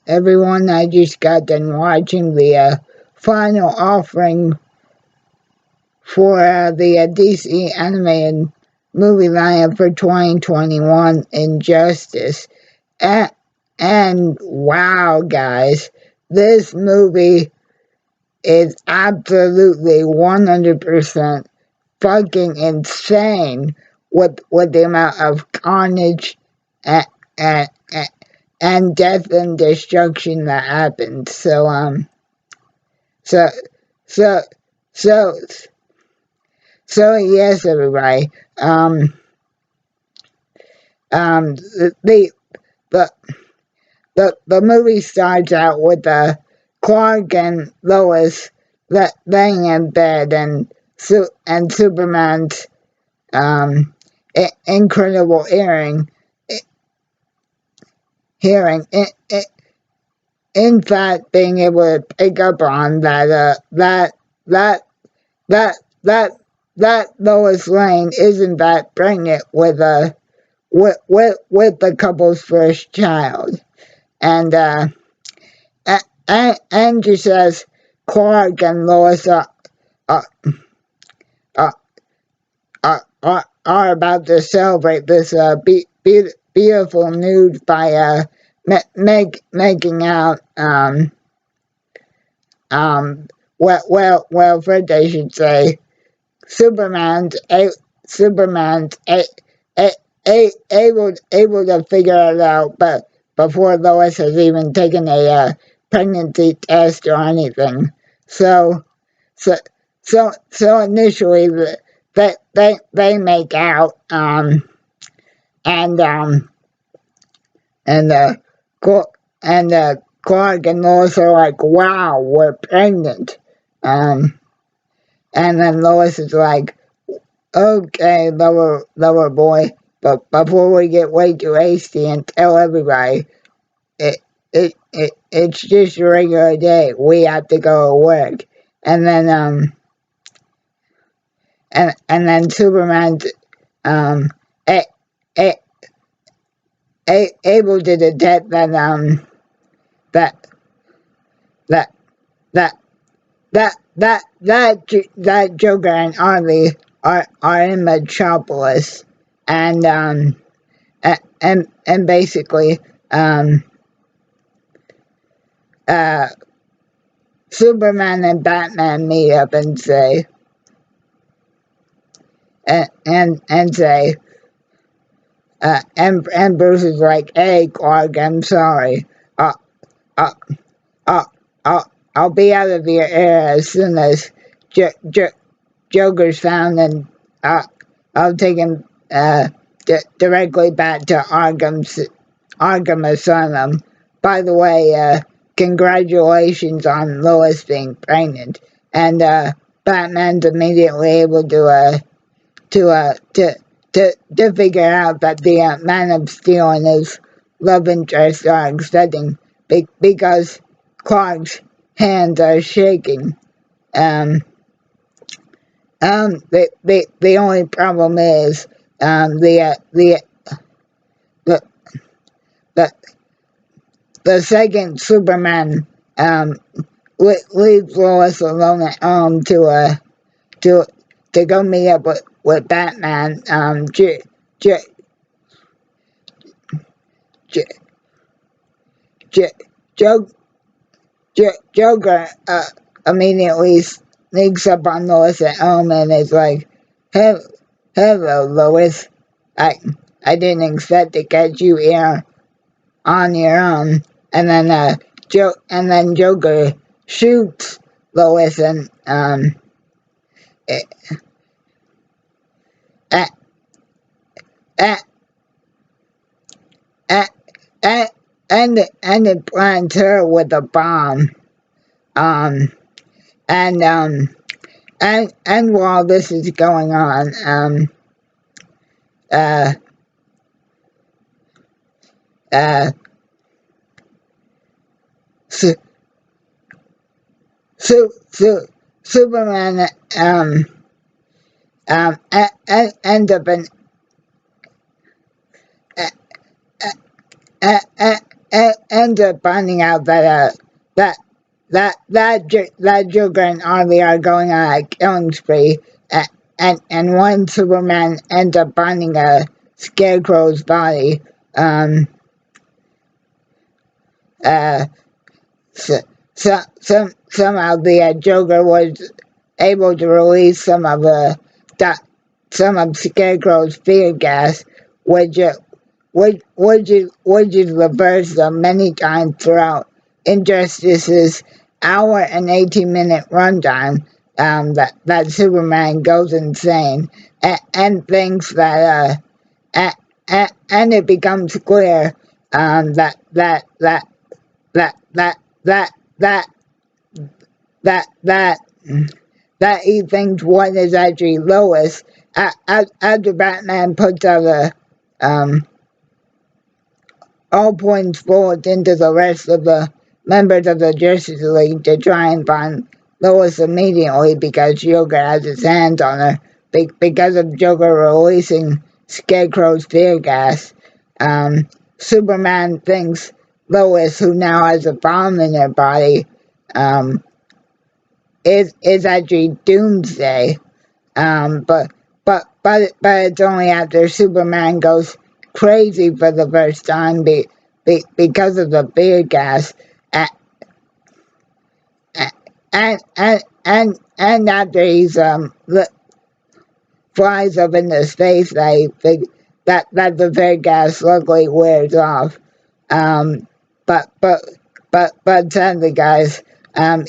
everyone. I just got done watching the final offering for the DC animated movie lineup for 2021, Injustice. And, and wow, guys, this movie is absolutely 100% fucking insane with the amount of carnage and, and, and death and destruction that happens. So, so, so, so yes, everybody. The, the, the movie starts out with Clark and Lois laying in bed and Superman's incredible hearing. In fact, being able to pick up on that that that that that Lois Lane is in fact pregnant with the couple's first child, and and she says Clark and Lois are, are, are about to celebrate this beautiful news by making out. Well, first they should say Superman's Superman's able to figure it out, but before Lois has even taken a pregnancy test or anything. So so so initially they make out and and Clark and Lois are like, wow, we're pregnant. And then Lois is like, okay, lover boy, but before we get way too hasty and tell everybody, it, it's just a regular day. We have to go to work. And then, and then Superman's, a, a, able to detect that, that, that, that, that Joker and Harley are in Metropolis, and basically Superman and Batman meet up and say and say and Bruce is like, hey Clark, I'm sorry. Uh, uh, uh, I'll be out of your air as soon as Joker's found, and I'll take him directly back to Arkham Asylum. By the way, congratulations on Lois being pregnant. And Batman's immediately able to figure out that the Man of Steel and his love interest are accepting because Clark's hands are shaking. The only problem is the the the second Superman leaves Lois alone at home to go meet up with Batman. J, J, J, Joe Joker immediately sneaks up on Lois at home and is like, "Hey, hello, Lois. I I didn't expect to catch you here on your own." And then Joker shoots Lois and eh, eh, eh, eh, and it blinds her with a bomb. Um, and and while this is going on, uh, uh, su- Superman ends up in uh, uh, uh, ends up finding out that that Joker and Harley are going on a killing spree, and when Superman ends up finding a Scarecrow's body, so, somehow the Joker was able to release some of Scarecrow's fear gas, which is reversed many times throughout Injustice's hour and 18-minute runtime. That Superman goes insane and thinks that and it becomes clear that that that that that that that that he thinks one is actually Lois. After Batman puts out all points forward into the rest of the members of the Justice League to try and find Lois immediately because Joker has his hands on her because of Joker releasing Scarecrow's tear gas. Superman thinks Lois, who now has a bomb in her body, is actually Doomsday. But it's only after Superman goes crazy for the first time because of the fear gas, and after he's flies up into space, that the fear gas luckily wears off. But sadly, guys,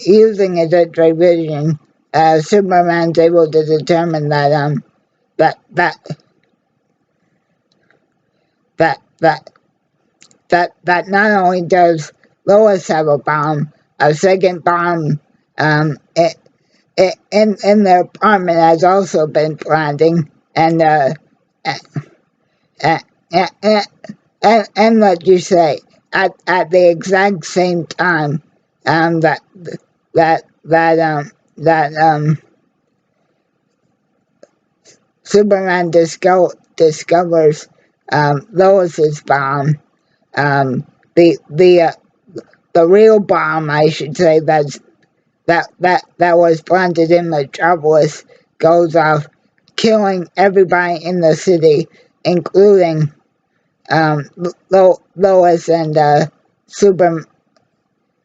using his X-ray vision, Superman's able to determine that that not only does Lois have a bomb, a second bomb in their apartment has also been planting, and let you say at the exact same time that Superman discovers Lois's bomb. The real bomb, I should say, that was planted in Metropolis goes off, killing everybody in the city, including Lois and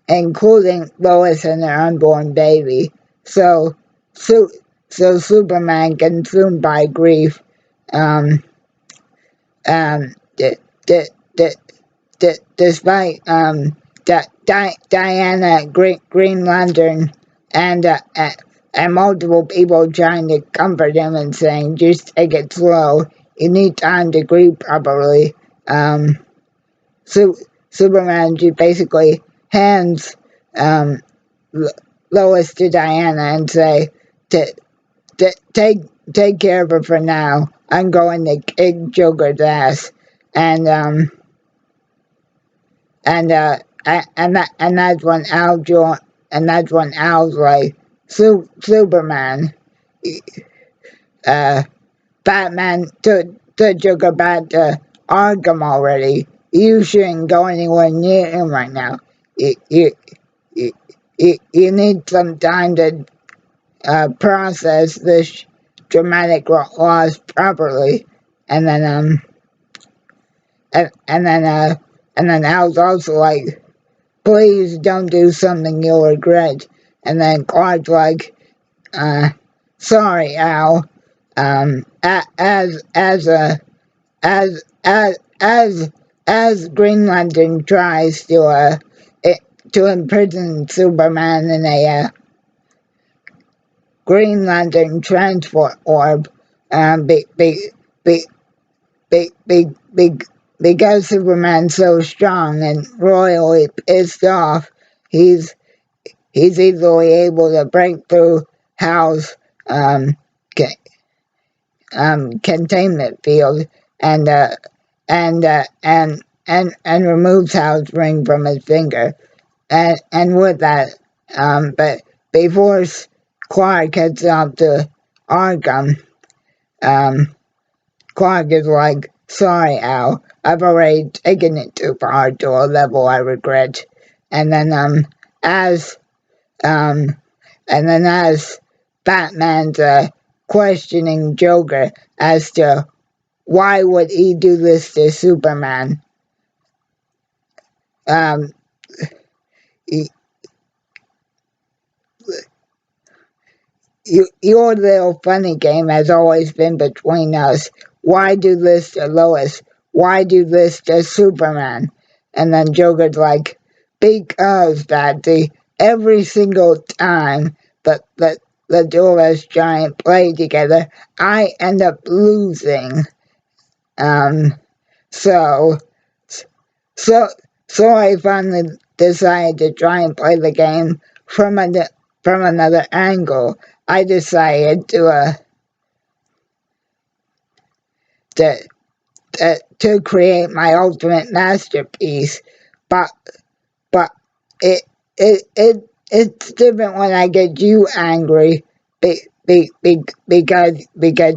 including Lois and her unborn baby. So Superman, consumed by grief, despite Diana, Green Lantern, and multiple people trying to comfort him and saying, just take it slow, you need time to grieve properly. Superman just basically hands Lois to Diana and say, take care of her for now. I'm going to kick Joker's ass, and that's when Al's like, Superman, Batman took Joker back to Arkham already. You shouldn't go anywhere near him right now. You need some time to process this dramatic loss properly. And then Al's also like, please don't do something you'll regret. And then Clark's like, sorry, Al. As Green Lantern tries to imprison Superman in a Green Lantern transport orb, because Superman's so strong and royally pissed off, he's easily able to break through Hal's containment field and removes Hal's ring from his finger, and with that, but before Clark heads off to Arkham, Clark is like, sorry, Al, I've already taken it too far to a level I regret. And then as um and then as Batman's questioning Joker as to why would he do this to Superman. Um, your little funny game has always been between us. Why do this to Lois? Why do this to Superman? And then Joker's like, because Patsy, every single time the two of us try and play together, I end up losing. Um, so, so, so I finally decided to try and play the game from another angle. I decided to to create my ultimate masterpiece, but but it's different when I get you angry, because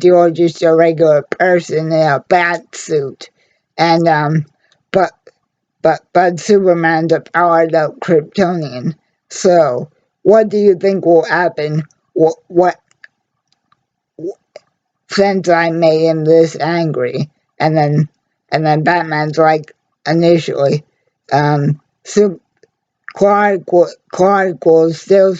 you're just a regular person in a bat suit, and but but Superman's a powered up Kryptonian. So what do you think will happen? What since I made him this angry? And then Batman's like, initially, so Clark will still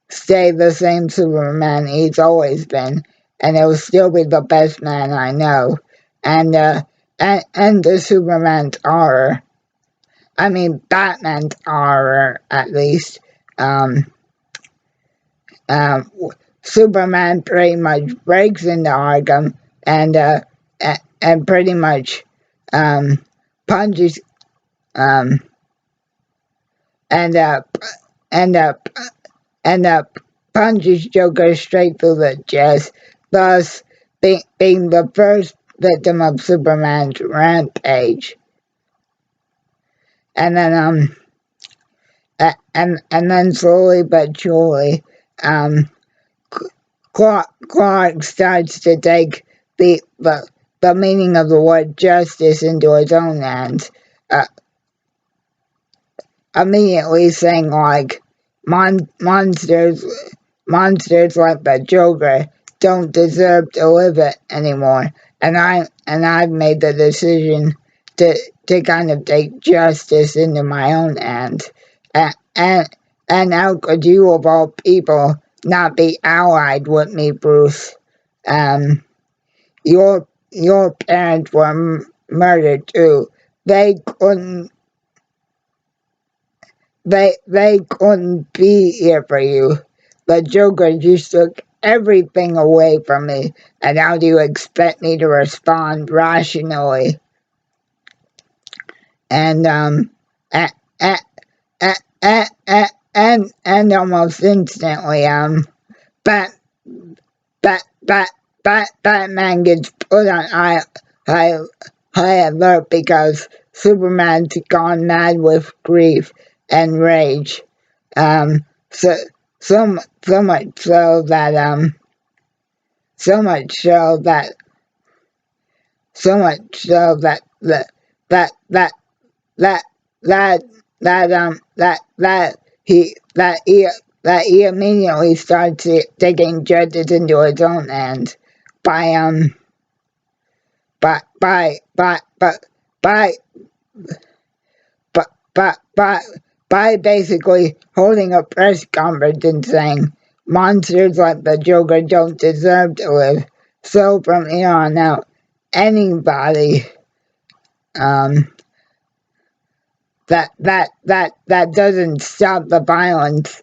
stay the same Superman he's always been, and he'll still be the best man I know. And and the Superman's horror. I mean Batman's horror, at least. Um, um, Superman pretty much breaks into Arkham and pretty much punches um, and and punches Joker straight through the chest, thus being the first victim of Superman's rampage. And then and then slowly but surely, Clark starts to take the meaning of the word justice into his own hands, uh, immediately saying like monsters like the Joker don't deserve to live it anymore, and I've made the decision to kind of take justice into my own hands, and and how could you of all people not be allied with me, Bruce? Um, your parents were murdered too. They couldn't they couldn't be here for you. The Joker just took everything away from me, and how do you expect me to respond rationally? And a- a- and almost instantly, Bat Bat Bat Batman gets put on high high alert because Superman's gone mad with grief and rage. So so much so that so much so that so much so that that that that that that he immediately starts taking justice into his own hands by by by by by by by by by basically holding a press conference and saying monsters like the Joker don't deserve to live. So from here on out, anybody um, that doesn't stop the violence,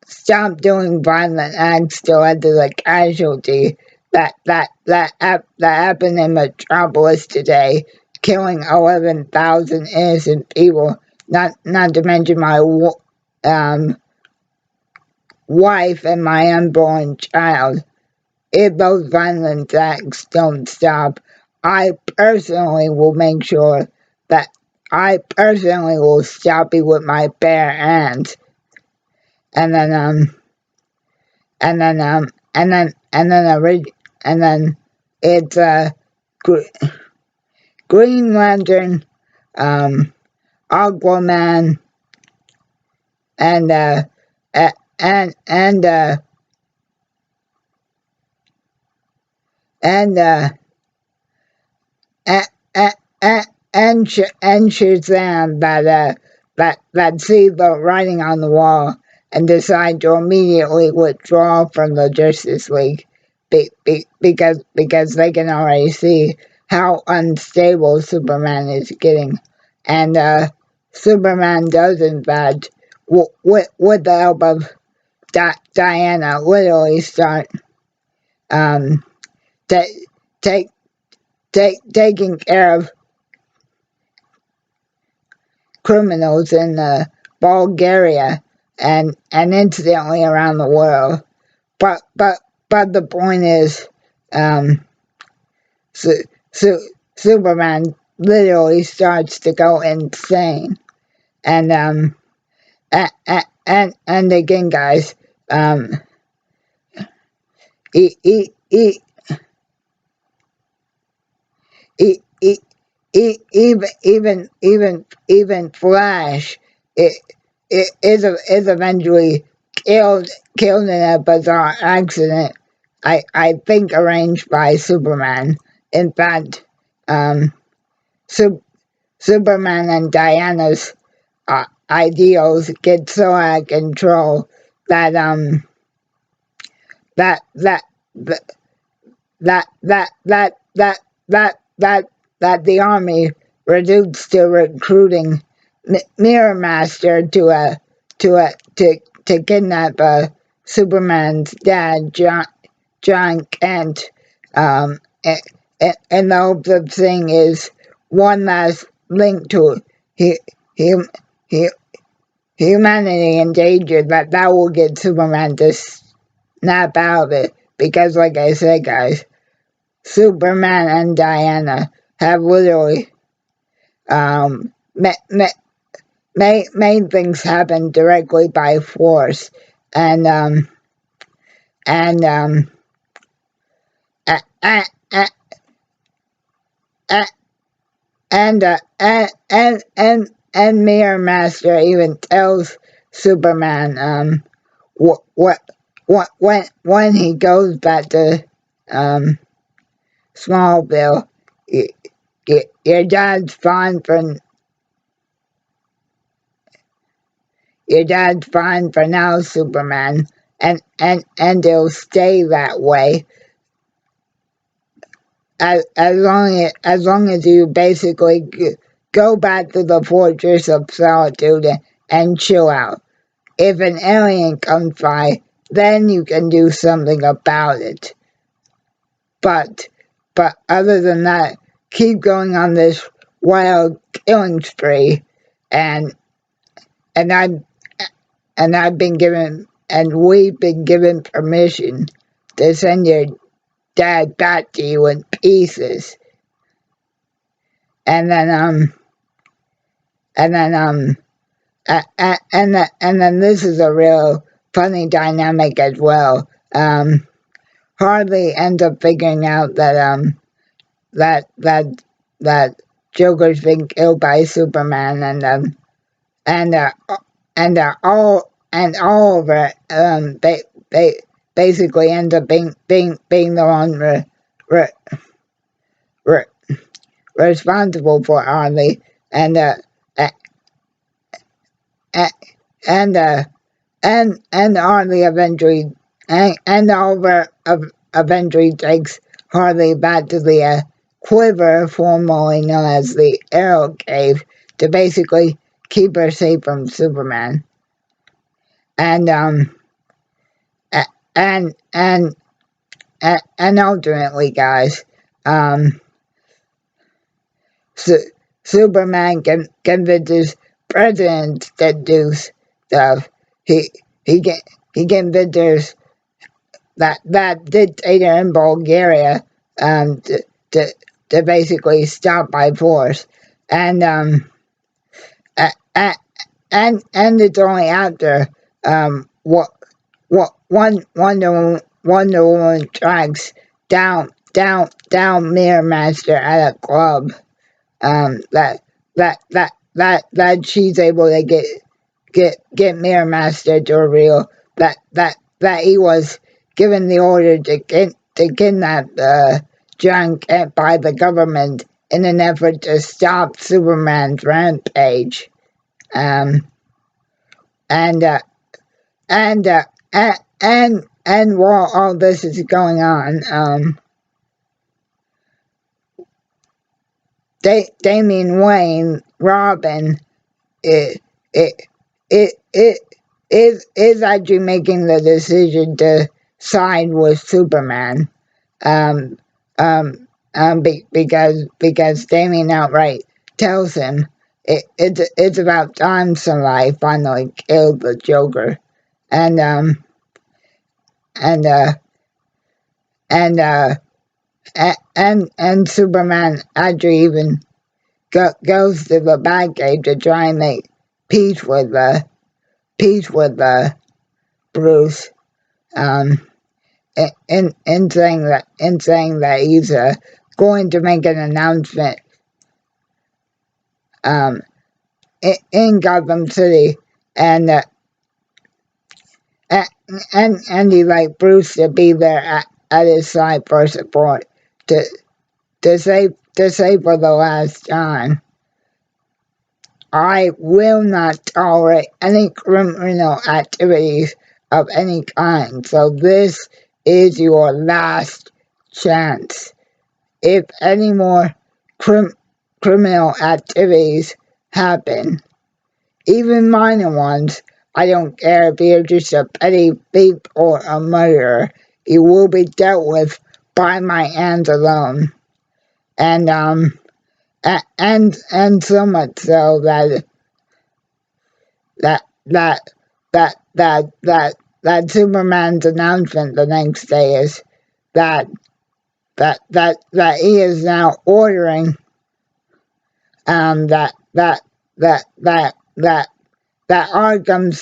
stop doing violent acts to add to the casualty that happened in Metropolis today, killing 11,000 innocent people. Not to mention my wife and my unborn child. If those violent acts don't stop, I personally will make sure that I personally will stop it with my bare hands. And then and then and then it's Green Lantern, Aquaman, and and and uh, and and and Shazam that see the writing on the wall and decide to immediately withdraw from the Justice League because they can already see how unstable Superman is getting, and Superman does in fact with the help of Diana literally start um, take taking care of criminals in Bulgaria and incidentally around the world. But the point is, um, su- su- Superman literally starts to go insane, and and again, guys, um, he, he, he, he, he, even Flash is eventually killed in a bizarre accident. I think arranged by Superman. In fact, um, Su- Superman and Diana's ideals get so out of control that that that that that that that that that that that the army reduced to recruiting Mirror Master to a to kidnap Superman's dad, John Kent, and, the hope of thing is one last link to he, hum, he, humanity in danger that will get Superman to snap out of it. Because, like I said, guys, Superman and Diana have literally made things happen directly by force, and and a, a, a, a, and Mirror Master even tells Superman what when he goes back to um Smallville, your dad's fine for now, Superman, and it'll stay that way as long as you basically go back to the Fortress of Solitude and chill out. If an alien comes by, then you can do something about it. But other than that, keep going on this wild killing spree, and and I and I've been given and we've been given permission to send your dad back to you in pieces. And then and then and then this is a real funny dynamic as well. Harley ends up figuring out that that that that Joker's been killed by Superman, and all of it they basically end up being the one re, re, responsible for Harley, and uh, and Harley eventually and Oliver eventually takes Harley back to the Quiver, formerly known as the Arrow Cave, to basically keep her safe from Superman. And and and and ultimately, guys, um, Superman convinces presidents to do stuff. He he can he convinces that dictator in Bulgaria to, to to basically stop by force, and uh, uh, and it's only after what Wonder Woman tracks down Mirror Master at a club that she's able to get Mirror Master to reveal that he was given the order to kidnap John Kent by the government in an effort to stop Superman's rampage. And and uh, and while all this is going on, Damian Wayne, Robin, it it it is actually making the decision to side with Superman, um, because Damian outright tells him it's about time somebody finally killed the Joker, and and uh, and and Superman actually even goes to the Batcave to try and make peace with Bruce, in saying that he's going to make an announcement um, in Gotham City, and and he like Bruce to be there at his side for support to say for the last time, I will not tolerate any criminal activities of any kind. So this is your last chance. If any more criminal activities happen, even minor ones, I don't care if you're just a petty thief or a murderer, you will be dealt with by my hands alone. And and so much so that Superman's announcement the next day is that he is now ordering that Arkham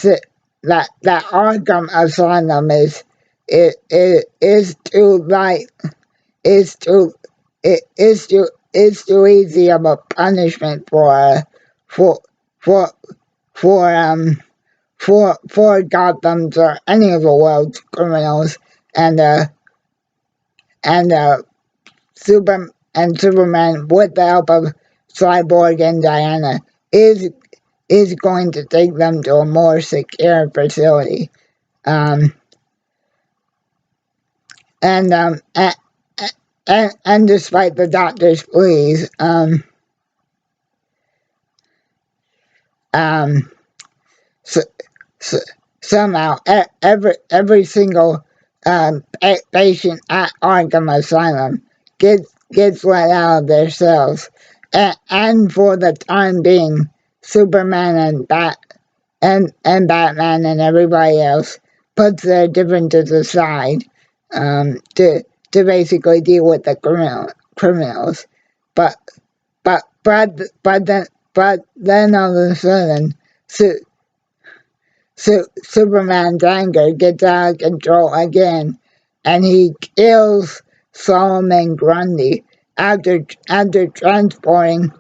Asylum is too light, is too is too easy of a punishment for for for Gotham's or any of the world's criminals, and Superman, with the help of Cyborg and Diana, is going to take them to a more secure facility. And despite the doctor's pleas, so, somehow every single patient at Arkham Asylum gets let out of their cells, and for the time being, Superman and Batman and everybody else puts their differences aside, to basically deal with the criminals, but then all of a sudden, Superman's anger gets out of control again, and he kills Solomon Grundy after transporting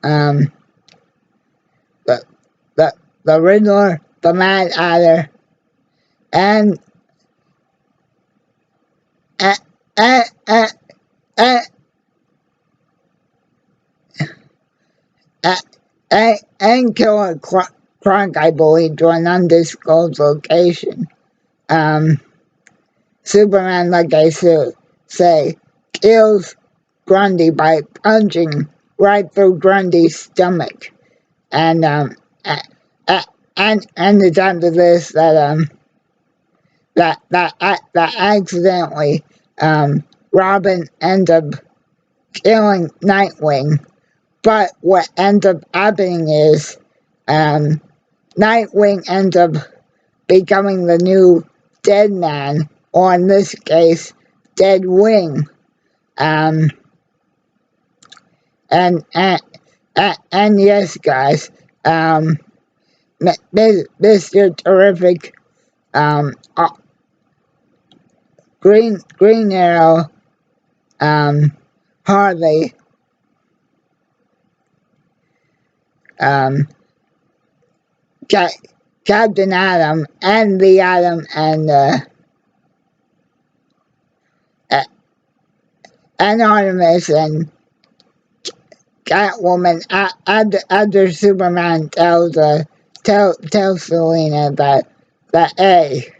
the the Riddler, the Mad Hatter, and and and and, and Killer Croc, I believe, to an undisclosed location. Superman, like I say, kills Grundy by punching right through Grundy's stomach, and it's after this that accidentally Robin ends up killing Nightwing. But what ends up happening is Nightwing ends up becoming the new Dead Man, or in this case, Dead Wing. And yes, guys, Mr. Terrific, Green Arrow, Harley, um, Captain Atom and the Atom and Anonymous and Catwoman after Superman tells Selena that hey,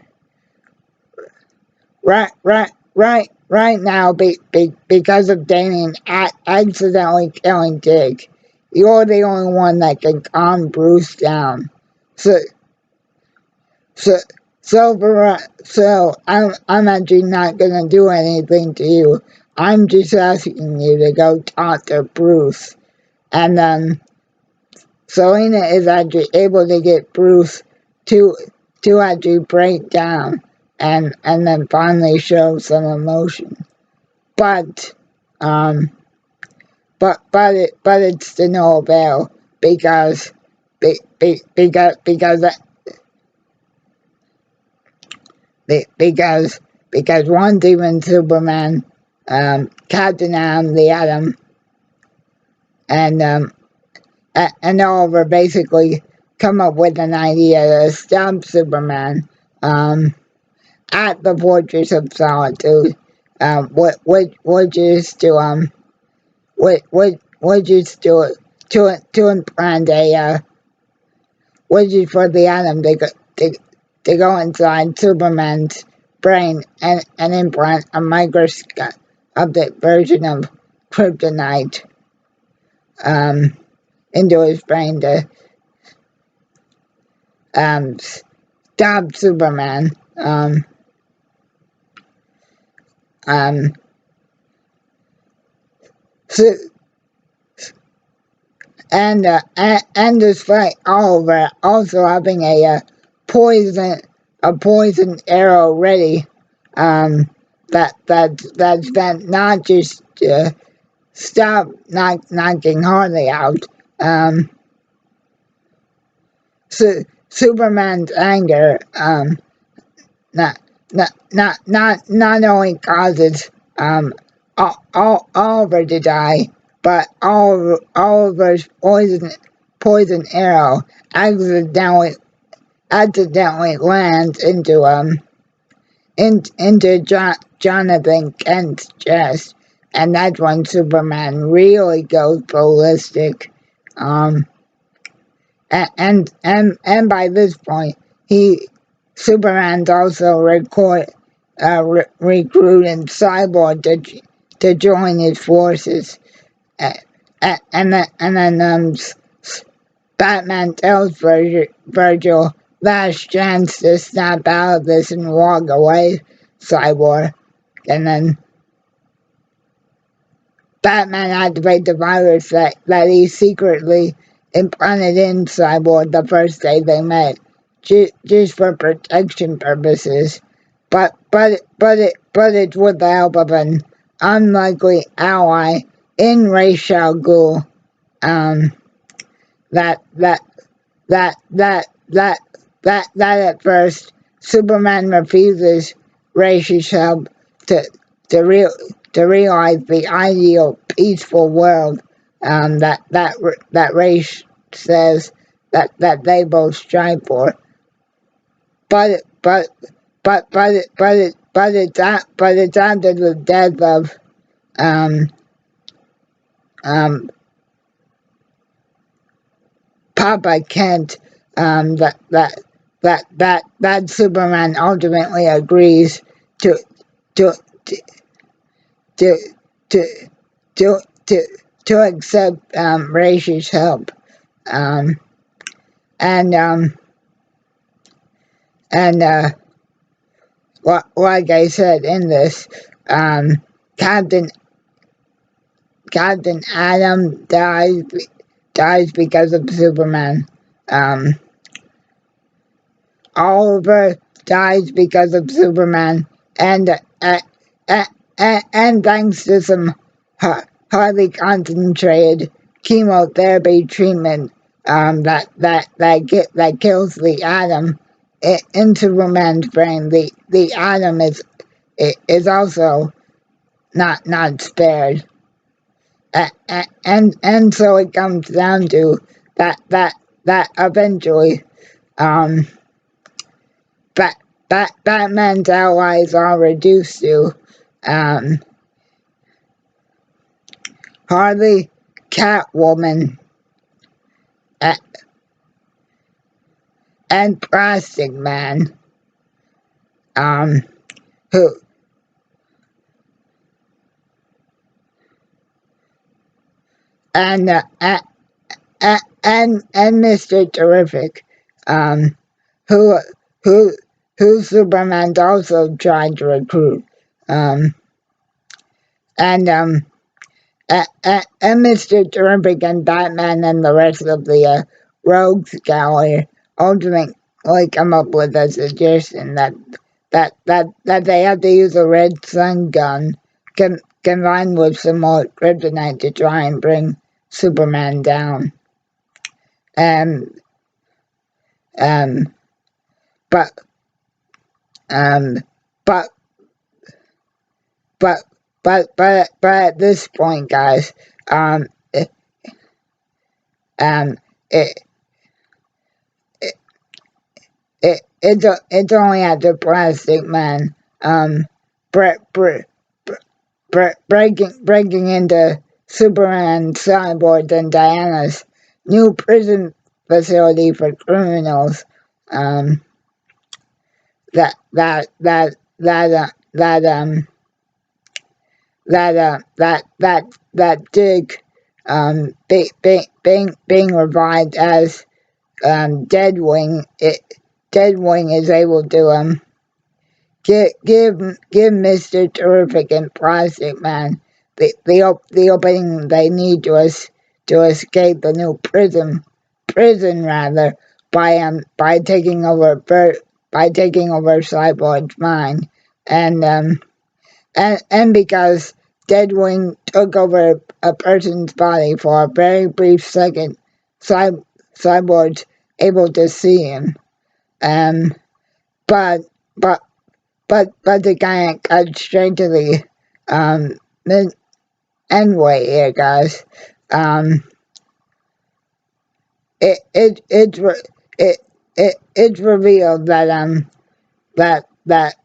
right now because of Damien accidentally killing Dick, you're the only one that can calm Bruce down. So so so I'm actually not gonna do anything to you. I'm just asking you to go talk to Bruce. And Selena is actually able to get Bruce to actually break down and then finally show some emotion. But it's to no avail because because one Demon Superman, Captain Atom, the Atom, and Oliver basically come up with an idea to stop Superman at the Fortress of Solitude, which is to which is to implant which is for the Atom to go inside Superman's brain and implant a microscopic version of kryptonite into his brain to stop Superman. So, and despite Oliver also having a poison arrow ready, that's been not just stop knocking Harley out. Superman's anger not only causes Oliver to die, but Oliver's poison arrow accidentally lands into Jonathan Kent's chest, and that's when Superman really goes ballistic. And by this point, Superman's also recruiting Cyborg to join his forces, and then Batman tells Virgil last chance to snap out of this and walk away, Cyborg, and then Batman activates the virus that he secretly implanted in Cyborg the first day they met, just for protection purposes. But it's with the help of an unlikely ally in Ra's al Ghul, that at first Superman refuses Ra's help to realize the ideal peaceful world that Ra's says that they both strive for. But it's after the death of Papa Kent that Superman ultimately agrees to to to to to to accept Ra's help, like I said in this, Captain Atom dies because of Superman. Oliver dies because of Superman, and thanks to some highly concentrated chemotherapy treatment that kills the Atom in Superman's brain, the Atom is also not spared, and so it comes down to that eventually, um, Batman's allies are reduced to, um, Harley, Catwoman, and Plastic Man, um, who and Mr. Terrific, um, who who who Superman's also tried to recruit, um, and Mr. Terrific and Batman and the rest of the Rogues Gallery ultimately come up with a suggestion that they have to use a red sun gun combined with some more kryptonite to try and bring Superman down. And but um, but but but at this point, guys, um, it, um, it, it's only at the Plastic Man bre- bre- breaking into Superman, Cyborg, and Diana's new prison facility for criminals. Um, that that that that that that Dick being revived as Deadwing. Deadwing is able to give Mr. Terrific and Plastic Man the opening they need to escape the new prison rather by taking over Cyborg's mind and because Deadwing took over a person's body for a very brief second, Cyborg's able to see him. Um, but but but the guy cut straight to the um endway here, guys. Um, it it it it it's revealed that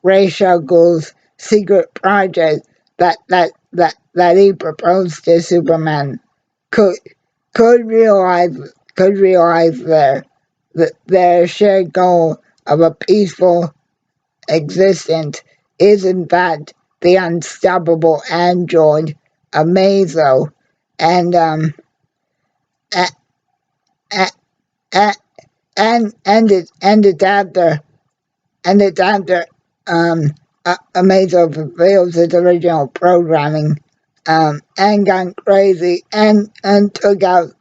Ra's al Ghul's secret project that he proposed to Superman could could realize their shared goal of a peaceful existence is in fact the unstoppable android Amazo, and a, a, a, it's after Amazo fulfills its original programming and gone crazy and took out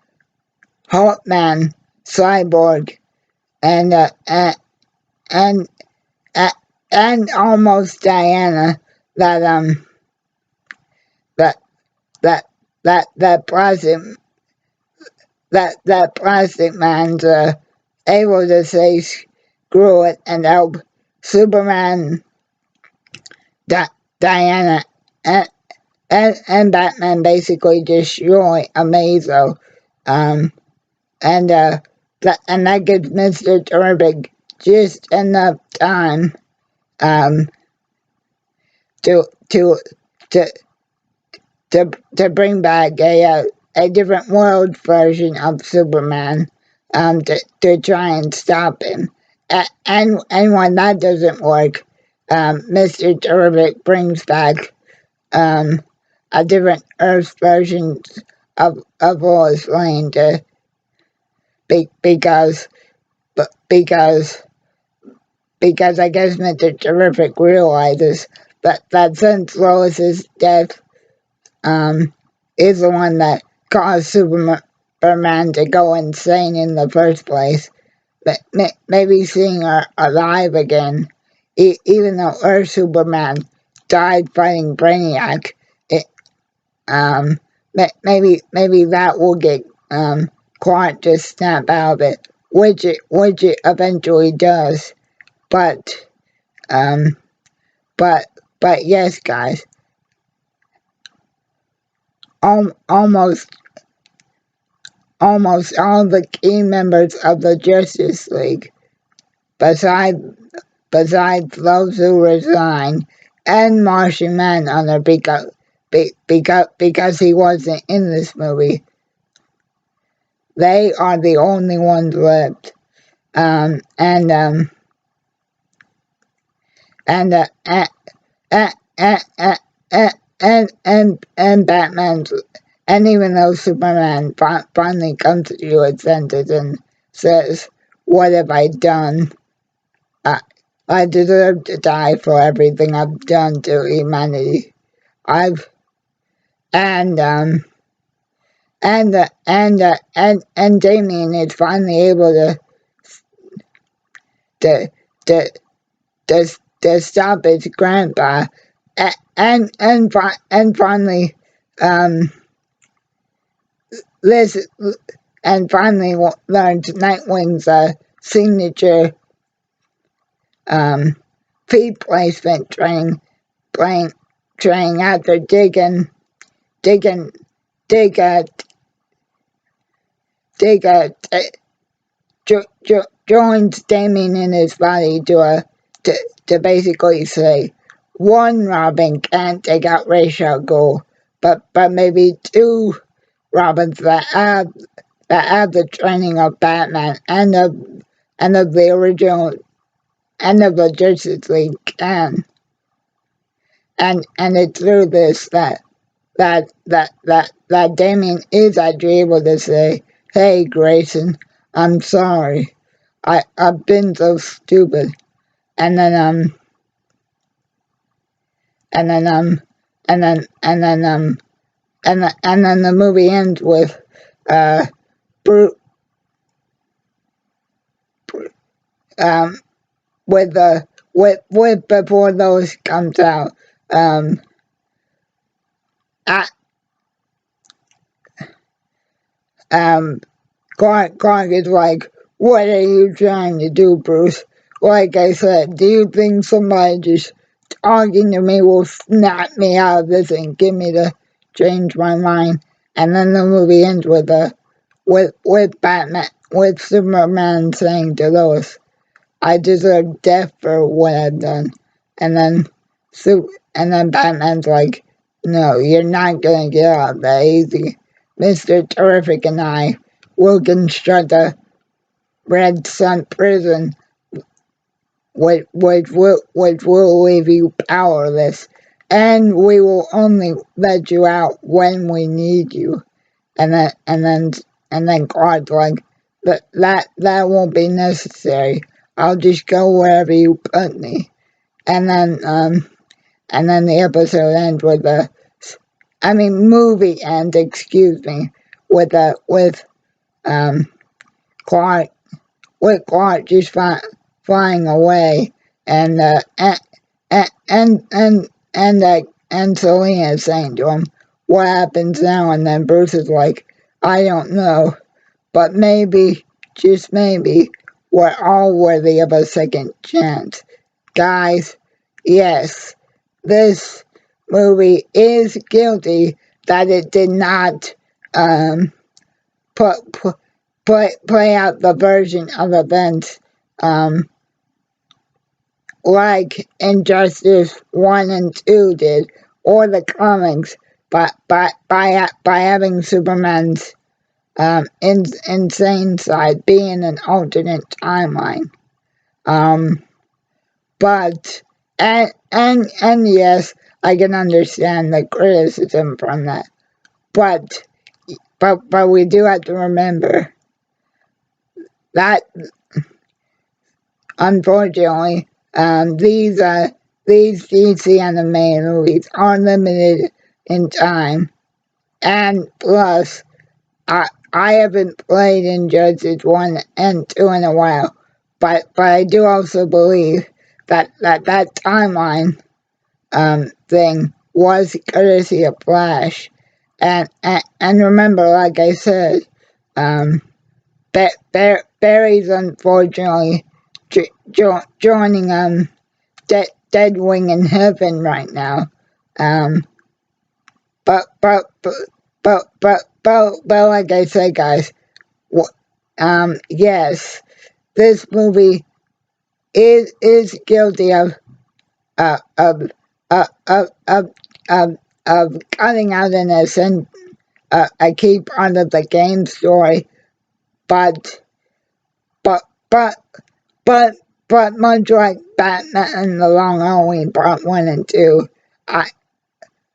Hawkman, Cyborg, and and uh, and almost Diana that that that that plastic man's able to say screw it and help Superman, Diana, and, Batman basically destroy Amazo. Um, and that gives Mr. Terrific just enough time um, to to to bring back a different world version of Superman to try and stop him. And when that doesn't work, Mr. Terrific brings back a different Earth version of Lois Lane to because because I guess Mr. Terrific realizes that since Lois's death is the one that caused Superman to go insane in the first place. But maybe seeing her alive again, even though her Superman died fighting Brainiac, it, maybe that will get Clark to snap out of it, which it eventually does. But um, but yes, guys, almost almost all the key members of the Justice League, besides those who resigned, and Martian Manhunter because he wasn't in this movie. They are the only ones left. And Batman's, and even though Superman finally comes to his senses and says, "What have I done? I deserve to die for everything I've done to humanity. I've and Damian is finally able to to to stop his grandpa, and finally listen, and finally learned Nightwing's signature feed placement training after joins Damian in his body to basically say, one Robin can't take out Ra's al Ghul, but maybe two Robins that have the training of Batman and of the original and of the Justice League can. And it's through this that Damian is actually able to say, "Hey Grayson, I'm sorry. I've been so stupid." And then the movie ends with Bruce with before those comes out, Clark is like, "What are you trying to do, Bruce? Like I said, do you think somebody just talking to me will snap me out of this and get me to change my mind?" And then the movie ends with Superman saying to Lois, "I deserve death for what I've done." And then Batman's like, "No, you're not gonna get out that easy. Mr. Terrific and I will construct a Red Sun prison which will leave you powerless, and we will only let you out when we need you." And then Clark's like, that won't be necessary. I'll just go wherever you put me." And then the episode ends with movie ends, excuse me, with Clark just flying away, and Selina saying to him, "What happens now?" And then Bruce is like, "I don't know, but maybe, just maybe, we're all worthy of a second chance." Guys, yes, this movie is guilty that it did not play out the version of events like Injustice 1 and 2 did, or the comics, but by having Superman's insane side being an alternate timeline. But yes, I can understand the criticism from that. But we do have to remember that, unfortunately, these DC animated movies are limited in time, and plus, I haven't played Injustice 1 and 2 in a while, but I do also believe that timeline thing was courtesy of Flash, and remember, like I said, Barry's unfortunately joining Deadwing in heaven right now, but like I said, guys, yes, this movie is guilty uh, of of of of of cutting out a key part of the game story, but but but but but much like Batman and the Long Halloween Part 1 and 2, I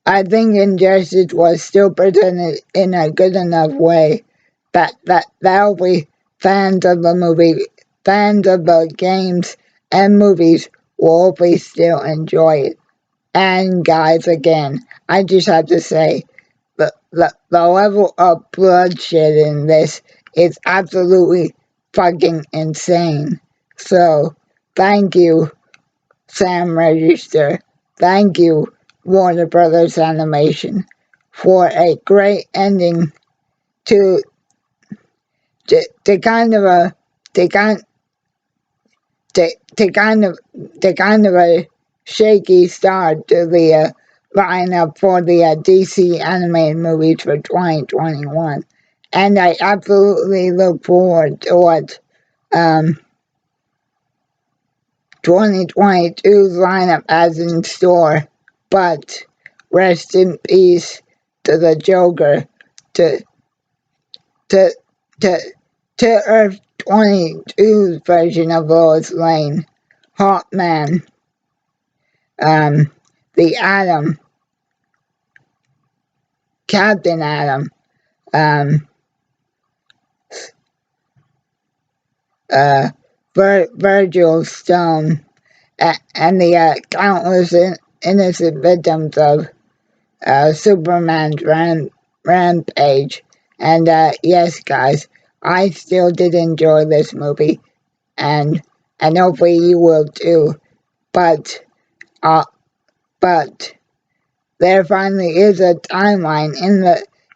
I think Injustice was still presented in a good enough way that'll be fans of the movie, fans of the games and movies will hopefully still enjoy it. And guys, again, I just have to say, the level of bloodshed in this is absolutely fucking insane. So, thank you, Sam Register. Thank you, Warner Brothers Animation, for a great ending to to kind of a to kind to kind of a shaky start to the lineup for the DC animated movies for 2021, and I absolutely look forward to what 2022's lineup has in store. But rest in peace to the Joker, to to to to Earth 22's version of Lois Lane, Hawkman, the Atom, Captain Atom, um, Virgil Stone, and the countless innocent victims of Superman's rampage. And yes, guys, I still did enjoy this movie, and hopefully you will too. But uh, but there finally is a timeline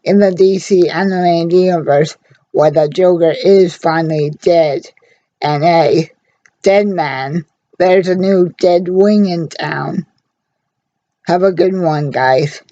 in the DC animated universe where the Joker is finally dead, and hey, dead man, there's a new dead wing in town. Have a good one, guys.